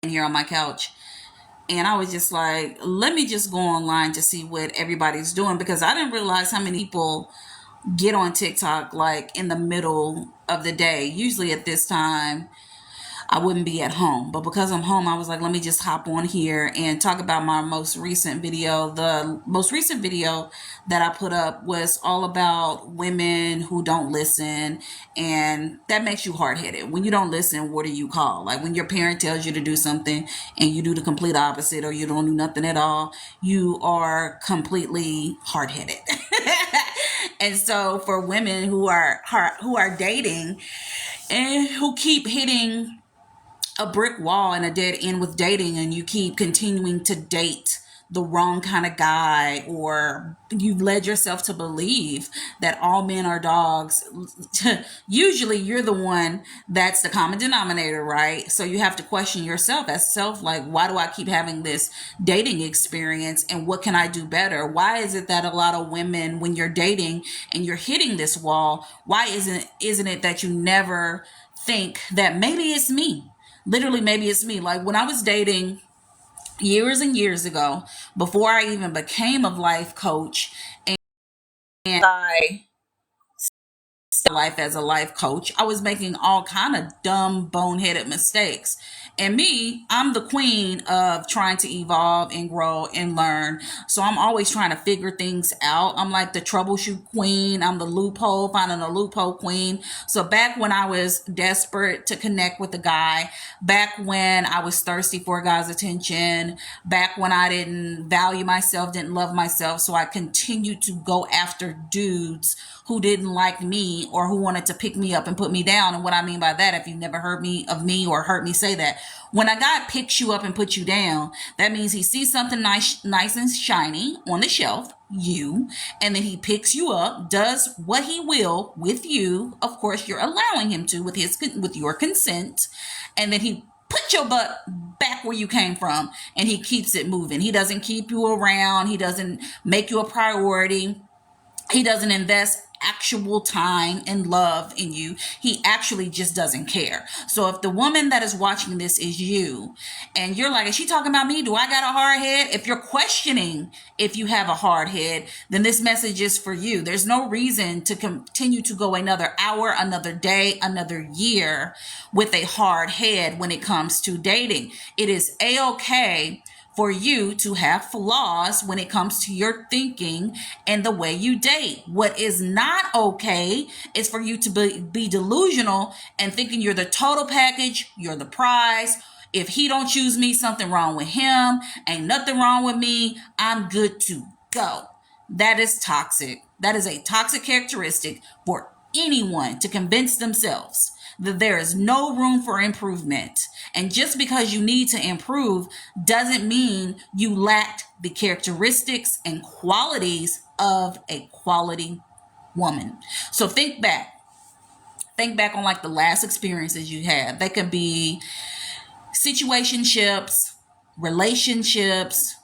here on my couch, and I was just like, let me just go online to see what everybody's doing, because I didn't realize how many people get on TikTok like in the middle of the day. Usually at this time, I wouldn't be at home. But because I'm home, I was like, let me just hop on here and talk about my most recent video. The most recent video that I put up was all about women who don't listen. And that makes you hard headed. When you don't listen, what do you call? Like when your parent tells you to do something and you do the complete opposite, or you don't do nothing at all, you are completely hard headed. And so for women who are dating and who keep hitting a brick wall and a dead end with dating, and you keep continuing to date the wrong kind of guy, or you've led yourself to believe that all men are dogs. Usually you're the one that's the common denominator, right? So you have to question yourself as self, like, why do I keep having this dating experience, and what can I do better? Why is it that a lot of women, when you're dating and you're hitting this wall, why isn't it that you never think that maybe it's me? Literally, maybe it's me. Like when I was dating years and years ago, before I even became a life coach, and I life as a life coach, I was making all kind of dumb boneheaded mistakes. And me, I'm the queen of trying to evolve and grow and learn. So I'm always trying to figure things out. I'm like the troubleshoot queen. I'm the loophole, finding a loophole queen. So back when I was desperate to connect with a guy, back when I was thirsty for a guy's attention, back when I didn't value myself, didn't love myself, so I continued to go after dudes who didn't like me or who wanted to pick me up and put me down. And what I mean by that, if you've never heard me or heard me say that, when a guy picks you up and puts you down, that means he sees something nice and shiny on the shelf, you, and then he picks you up, does what he will with you. Of course, you're allowing him to with your consent, and then he put your butt back where you came from, and he keeps it moving. He doesn't keep you around. He doesn't make you a priority. He doesn't invest actual time and love in you. He actually just doesn't care. So if the woman that is watching this is you, and you're like, is she talking about me? Do I got a hard head? If you're questioning if you have a hard head, then this message is for you. There's no reason to continue to go another hour, another day, another year with a hard head when it comes to dating. It is a-okay for you to have flaws when it comes to your thinking and the way you date. What is not okay is for you to be delusional and thinking you're the total package, you're the prize. If he don't choose me, something wrong with him. Ain't nothing wrong with me. I'm good to go. That is toxic. That is a toxic characteristic for anyone to convince themselves that there is no room for improvement. And just because you need to improve doesn't mean you lacked the characteristics and qualities of a quality woman. So think back. Think back on like the last experiences you had. They could be situationships, relationships,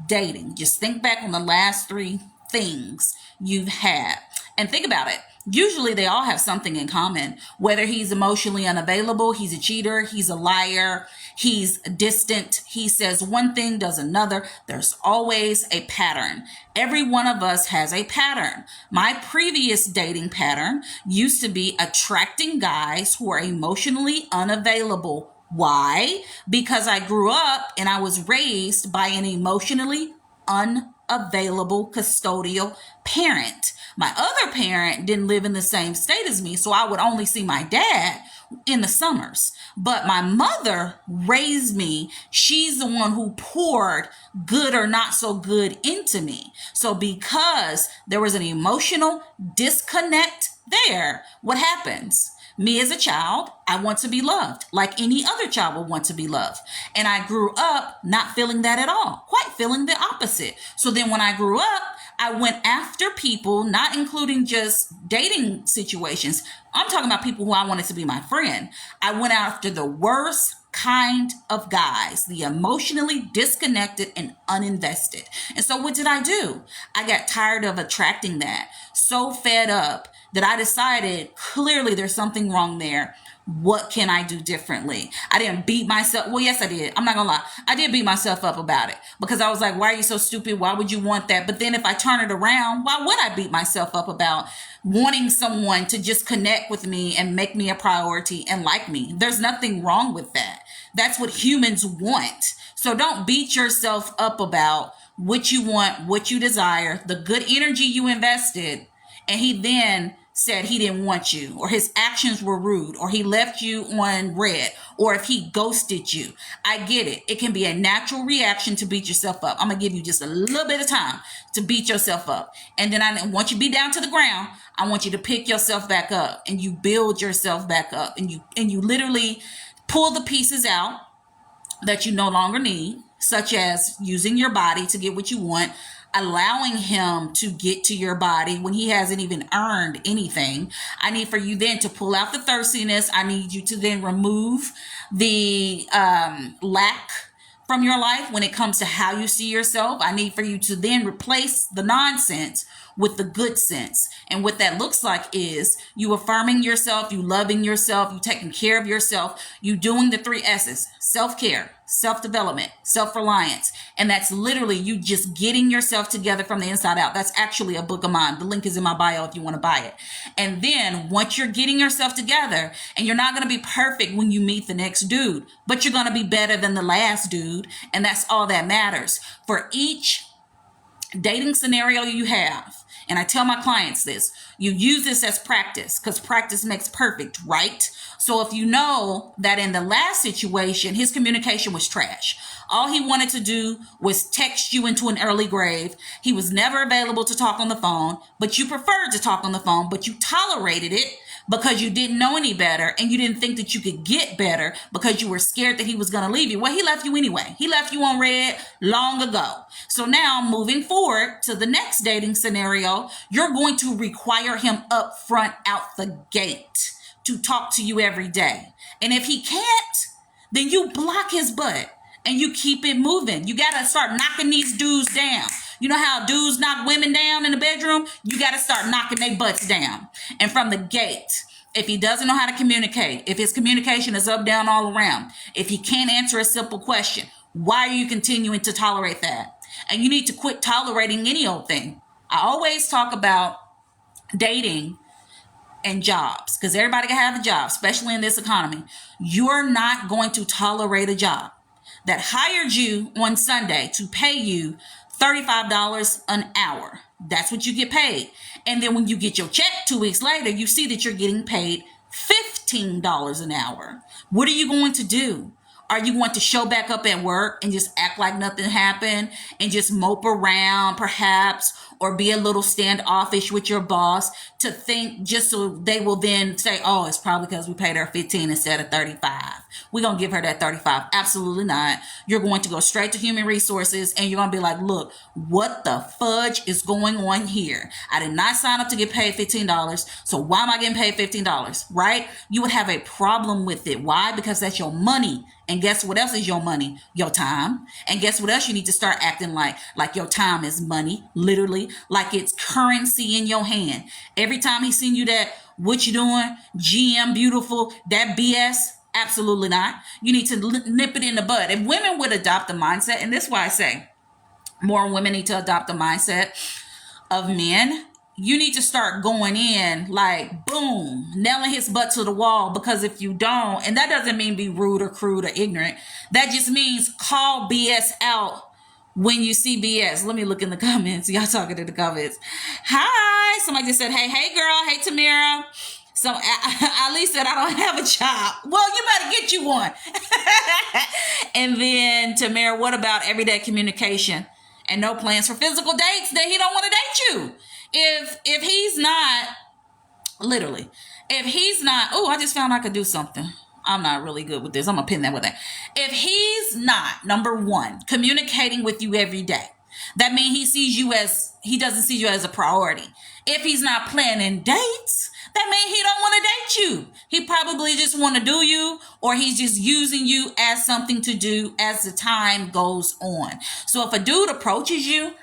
dating. Just think back on the last three things you've had and think about it. Usually they all have something in common. Whether he's emotionally unavailable, he's a cheater, he's a liar, he's distant, he says one thing, does another. There's always a pattern. Every one of us has a pattern. My previous dating pattern used to be attracting guys who are emotionally unavailable. Why? Because I grew up and I was raised by an emotionally unavailable custodial parent. My other parent didn't live in the same state as me, so I would only see my dad in the summers. But my mother raised me. She's the one who poured good or not so good into me. So because there was an emotional disconnect there, what happens? Me as a child, I want to be loved like any other child would want to be loved. And I grew up not feeling that at all, quite feeling the opposite. So then when I grew up, I went after people, not including just dating situations. I'm talking about people who I wanted to be my friend. I went after the worst kind of guys, the emotionally disconnected and uninvested. And so what did I do? I got tired of attracting that, so fed up that I decided clearly there's something wrong there. What can I do differently? I didn't beat myself. Well, yes, I did. I'm not gonna lie. I did beat myself up about it because I was like, why are you so stupid? Why would you want that? But then if I turn it around, why would I beat myself up about wanting someone to just connect with me and make me a priority and like me? There's nothing wrong with that. That's what humans want. So don't beat yourself up about what you want, what you desire, the good energy you invested, and he then said he didn't want you, or his actions were rude, or he left you on red, or if he ghosted you. I get it. It can be a natural reaction to beat yourself up. I'm going to give you just a little bit of time to beat yourself up. And then once you be down to the ground, I want you to pick yourself back up and you build yourself back up, and you literally pull the pieces out that you no longer need, such as using your body to get what you want, allowing him to get to your body when he hasn't even earned anything. I need for you then to pull out the thirstiness. I need you to then remove the lack from your life when it comes to how you see yourself. I need for you to then replace the nonsense with the good sense. And what that looks like is you affirming yourself, you loving yourself, you taking care of yourself, you doing the 3 S's: self-care, self-development, self-reliance. And that's literally you just getting yourself together from the inside out. That's actually a book of mine. The link is in my bio if you want to buy it. And then once you're getting yourself together, and you're not going to be perfect when you meet the next dude, but you're going to be better than the last dude. And that's all that matters. For each dating scenario you have, and I tell my clients this, you use this as practice because practice makes perfect, right? So if you know that in the last situation, his communication was trash. All he wanted to do was text you into an early grave. He was never available to talk on the phone, but you preferred to talk on the phone, but you tolerated it because you didn't know any better, and you didn't think that you could get better because you were scared that he was going to leave you. Well, he left you anyway. He left you on red long ago. So now moving forward to the next dating scenario, you're going to require him up front out the gate to talk to you every day. And if he can't, then you block his butt and you keep it moving. You got to start knocking these dudes down. You know how dudes knock women down in the bedroom? You got to start knocking their butts down. And from the gate, if he doesn't know how to communicate, if his communication is up, down, all around, if he can't answer a simple question, why are you continuing to tolerate that? And you need to quit tolerating any old thing. I always talk about dating and jobs because everybody can have a job, especially in this economy. You're not going to tolerate a job that hired you on Sunday to pay you $35 an hour. That's what you get paid. And then when you get your check 2 weeks later, you see that you're getting paid $15 an hour. What are you going to do? Are you going to show back up at work and just act like nothing happened and just mope around perhaps, or be a little standoffish with your boss to think just so they will then say, oh, it's probably because we paid her 15 instead of 35. We're going to give her that 35. Absolutely not. You're going to go straight to human resources and you're going to be like, look, what the fudge is going on here? I did not sign up to get paid $15. So why am I getting paid $15? Right? You would have a problem with it. Why? Because that's your money. And guess what else is your money? Your time. And guess what else you need to start acting like? Like your time is money, literally, like it's currency in your hand. Every time he send you that, what you doing? GM beautiful, that BS? Absolutely not. You need to nip it in the bud. If women would adopt the mindset, and this is why I say more women need to adopt the mindset of men, you need to start going in like boom, nailing his butt to the wall. Because if you don't, and that doesn't mean be rude or crude or ignorant, that just means call BS out when you see BS. Let me look in the comments. Y'all talking in the comments. Hi, somebody just said, hey girl, hey Tamara. So Ali said, I don't have a job. Well, you better get you one. And then Tamara, what about everyday communication and no plans for physical dates? That he don't want to date you. If he's not, literally, if he's not, oh, I just found I could do something. I'm not really good with this. I'm going to pin that with that. If he's not, number one, communicating with you every day, that means he doesn't see you as a priority. If he's not planning dates, that means he don't want to date you. He probably just want to do you, or he's just using you as something to do as the time goes on. So if a dude approaches you,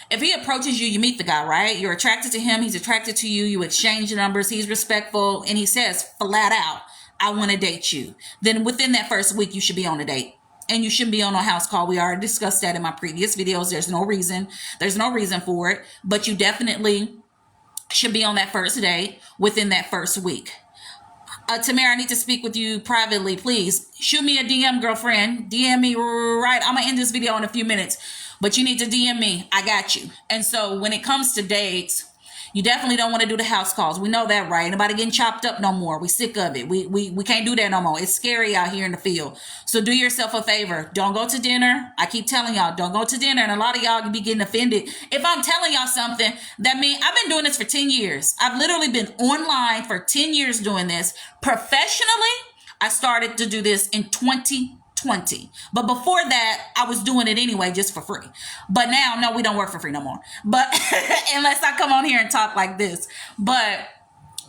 if he approaches you, you meet the guy, right? You're attracted to him. He's attracted to you. You exchange numbers. He's respectful. And he says flat out I want to date you. Then within that first week, you should be on a date. And you shouldn't be on a house call. We already discussed that in my previous videos. There's no reason. There's no reason for it. But you definitely should be on that first date within that first week. Tamara, I need to speak with you privately. Please shoot me a DM, girlfriend. DM me right. I'm going to end this video in a few minutes. But you need to DM me. I got you. And so when it comes to dates, you definitely don't want to do the house calls. We know that, right? Nobody getting chopped up no more. We sick of it. We can't do that no more. It's scary out here in the field. So do yourself a favor. Don't go to dinner. I keep telling y'all, don't go to dinner. And a lot of y'all can be getting offended. If I'm telling y'all something, that means I've been doing this for 10 years. I've literally been online for 10 years doing this. Professionally, I started to do this in 2020. But before that, I was doing it anyway, just for free. But now, no, we don't work for free no more. But unless I come on here and talk like this. But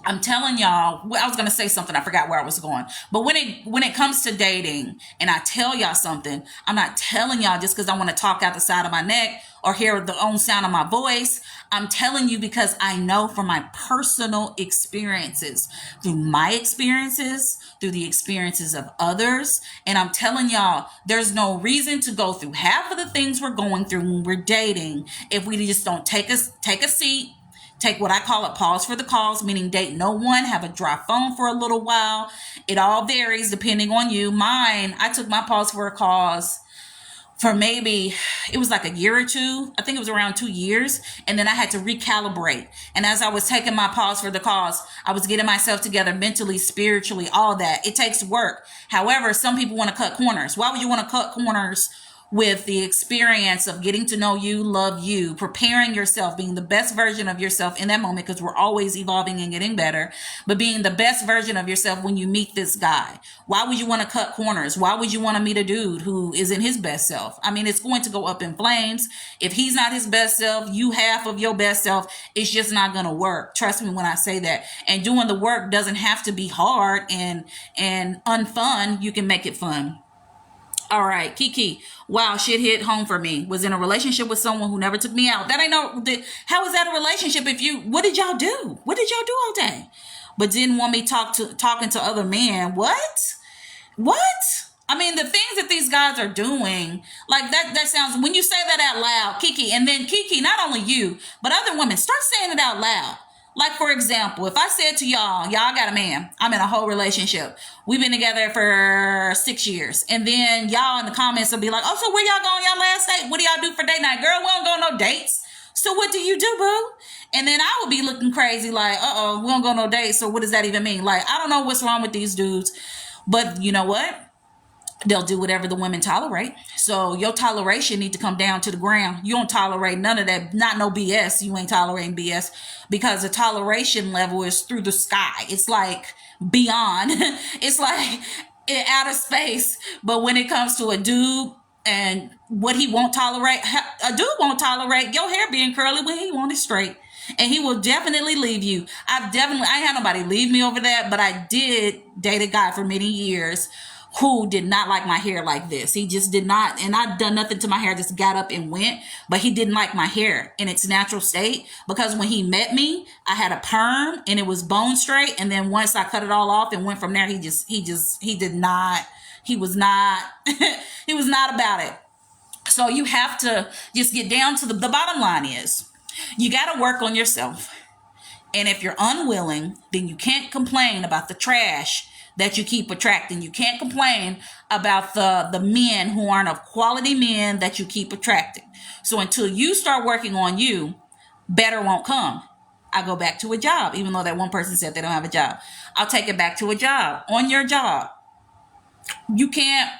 I'm telling y'all, I was going to say something. I forgot where I was going. But when it comes to dating, and I tell y'all something, I'm not telling y'all just because I want to talk out the side of my neck or hear the own sound of my voice. I'm telling you because I know from my personal experiences, through my experiences, through the experiences of others. And I'm telling y'all, there's no reason to go through half of the things we're going through when we're dating if we just don't take a seat. Take what I call a pause for the cause, meaning date no one, have a dry phone for a little while. It all varies depending on you. Mine, I took my pause for a cause for maybe, it was like a year or two. I think it was around 2 years. And then I had to recalibrate. And as I was taking my pause for the cause, I was getting myself together mentally, spiritually, all that. It takes work. However, some people want to cut corners. Why would you want to cut corners with the experience of getting to know you, love you, preparing yourself, being the best version of yourself in that moment, because we're always evolving and getting better, but being the best version of yourself when you meet this guy? Why would you want to cut corners? Why would you want to meet a dude who isn't his best self? I mean, it's going to go up in flames. If he's not his best self, you half of your best self, it's just not going to work. Trust me when I say that. And doing the work doesn't have to be hard and unfun. You can make it fun. All right, Kiki. Wow, shit hit home for me. Was in a relationship with someone who never took me out. That ain't no. How is that a relationship? What did y'all do? What did y'all do all day? But didn't want me talking to other men. What? I mean, the things that these guys are doing, like that sounds. When you say that out loud, Kiki, and then Kiki, not only you, but other women, start saying it out loud. Like, for example, if I said to y'all got a man, I'm in a whole relationship. We've been together for 6 years. And then y'all in the comments will be like, oh, so where y'all going y'all last date? What do y'all do for date night? Girl, we don't go on no dates. So what do you do, boo? And then I would be looking crazy like, we don't go on no dates. So what does that even mean? Like, I don't know what's wrong with these dudes. But you know what? They'll do whatever the women tolerate. So your toleration need to come down to the ground. You don't tolerate none of that. Not no BS. You ain't tolerating BS, because the toleration level is through the sky. It's like beyond. It's like in outer space. But when it comes to a dude and what he won't tolerate, a dude won't tolerate your hair being curly when he want it straight. And he will definitely leave you. I ain't had nobody leave me over that, but I did date a guy for many years who did not like my hair like this. He just did not. And I'd done nothing to my hair, just got up and went. But he didn't like my hair in its natural state, because when he met me, I had a perm and it was bone straight. And then once I cut it all off and went from there, he did not, he was not, he was not about it. So you have to just get down to the bottom line is you got to work on yourself. And if you're unwilling, then you can't complain about the trash that you keep attracting. You can't complain about the men who aren't of quality men that you keep attracting. So until you start working on you, better won't come. I go back to a job, even though that one person said they don't have a job. I'll take it back to a job. On your job, you can't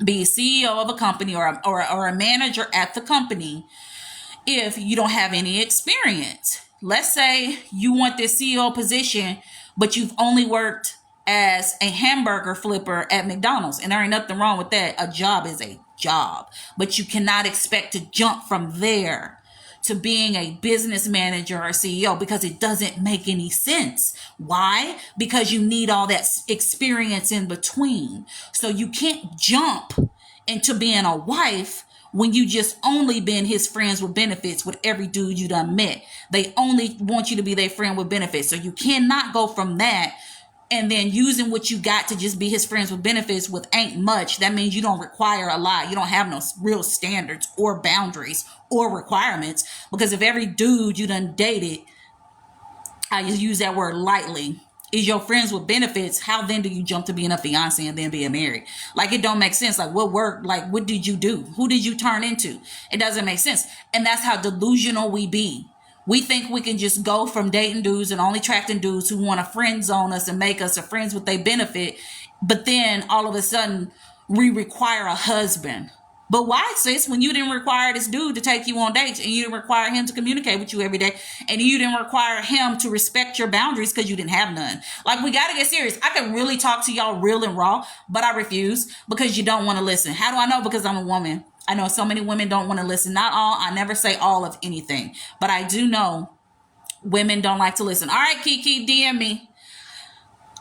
be CEO of a company or a manager at the company if you don't have any experience. Let's say you want this CEO position, but you've only worked as a hamburger flipper at McDonald's. And there ain't nothing wrong with that. A job is a job. But you cannot expect to jump from there to being a business manager or CEO, because it doesn't make any sense. Why? Because you need all that experience in between. So you can't jump into being a wife when you just only been his friends with benefits with every dude you done met. They only want you to be their friend with benefits. So you cannot go from that and then using what you got to just be his friends with benefits with ain't much, that means you don't require a lot. You don't have no real standards or boundaries or requirements. Because if every dude you done dated, I just use that word lightly, is your friends with benefits, how then do you jump to being a fiance and then being married? Like, it don't make sense. Like, what work? Like, what did you do? Who did you turn into? It doesn't make sense. And that's how delusional we be. We think we can just go from dating dudes and only attracting dudes who want to friend zone us and make us a friends with their benefit. But then all of a sudden we require a husband. But why, sis, when you didn't require this dude to take you on dates, and you didn't require him to communicate with you every day, and you didn't require him to respect your boundaries because you didn't have none? Like, we got to get serious. I can really talk to y'all real and raw, but I refuse because you don't want to listen. How do I know? Because I'm a woman. I know so many women don't want to listen. Not all. I never say all of anything, but I do know women don't like to listen. All right, Kiki, DM me.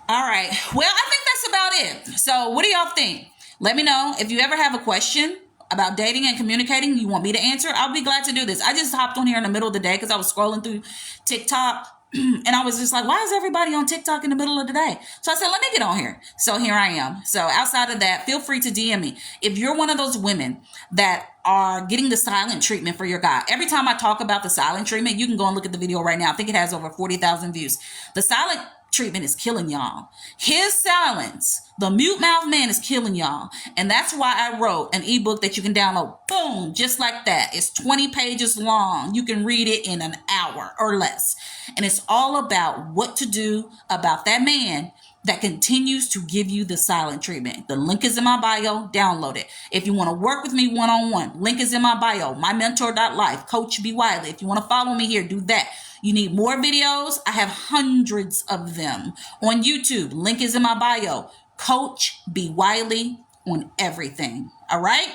All right. Well, I think that's about it. So what do y'all think? Let me know if you ever have a question about dating and communicating you want me to answer. I'll be glad to do this. I just hopped on here in the middle of the day because I was scrolling through TikTok and I was just like, why is everybody on TikTok in the middle of the day? So I said, let me get on here. So here I am. So outside of that, feel free to DM me. If you're one of those women that are getting the silent treatment for your guy, every time I talk about the silent treatment, you can go and look at the video right now. I think it has over 40,000 views. The silent treatment is killing y'all. His silence, the mute mouth man, is killing y'all. And that's why I wrote an ebook that you can download. Boom, just like that. It's 20 pages long. You can read it in an hour or less. And it's all about what to do about that man that continues to give you the silent treatment. The link is in my bio. Download it. If you want to work with me one-on-one, link is in my bio. MyMentor.life, Coach B. Wiley. If you want to follow me here, do that. You need more videos? I have hundreds of them on YouTube. Link is in my bio. Coach B. Wiley on everything. All right?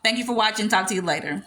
Thank you for watching. Talk to you later.